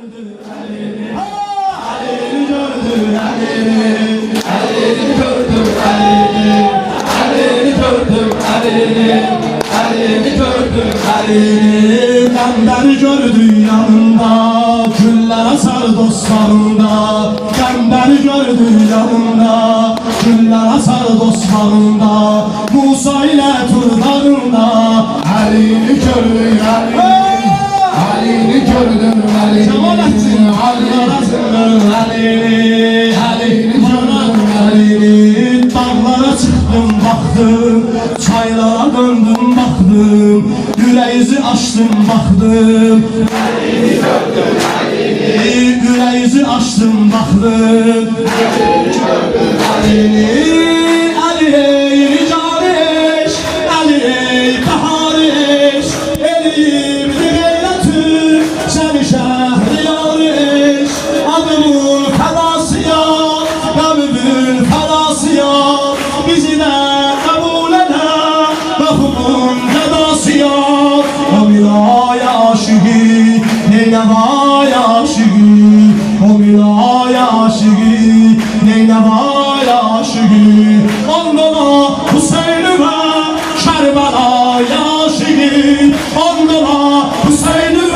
Ali'ni gördüm, Ali'ni gördüm, Ali'ni gördüm, Ali'ni gördüm, Ali'ni. Qəmbər gördü yanında, güllər asar dostlarında. Qəmbər gördü yanında, güllər asar dostlarında. Musa ilə turlarında, Ali'ni gördüm, Ali'ni gördüm, Ali'ni. Ali'ni gördüm, Ali'ni. Dağlara çıktım baktım, çaylara döndüm baktım, yüreğizi açtım baktım. Ali'ni gördüm, Ali'ni. Yüreğizi açtım baktım, Ali'ni gördüm, Ali'ni. Ali ey cariş, Ali ey kahariş, elimde gayretü seni şehri yariş. Adımın fedası ya, gamımın fedası ya, bizi de kabul ede, lafımın fedası ya. O milaya aşığı, neynevaya aşığı, o milaya aşığı, neynevaya aşığı. Ondana Hüseyin'e Kerbela'ya aşığı, ondana Hüseyin'e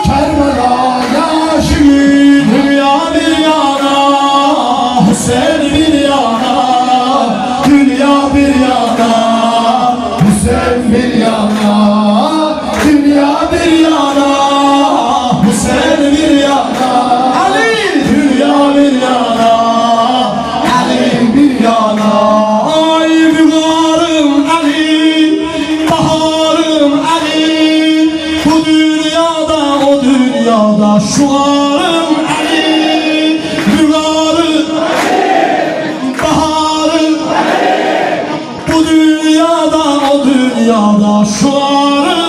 Kerbela'ya aşığı. Dünya bir yana, Hüseyin bir yana, dünya bir yana, Hüseyin bir yana, dünya bir yana, Hüseyin bir yana, Ali dünya bir yana, Ali bir yana. Ay mübarım Ali, baharım Ali, bu dünyada o dünyada şuarım Ali. Mübarım Ali, baharım Ali, bu dünyada o dünyada şuarım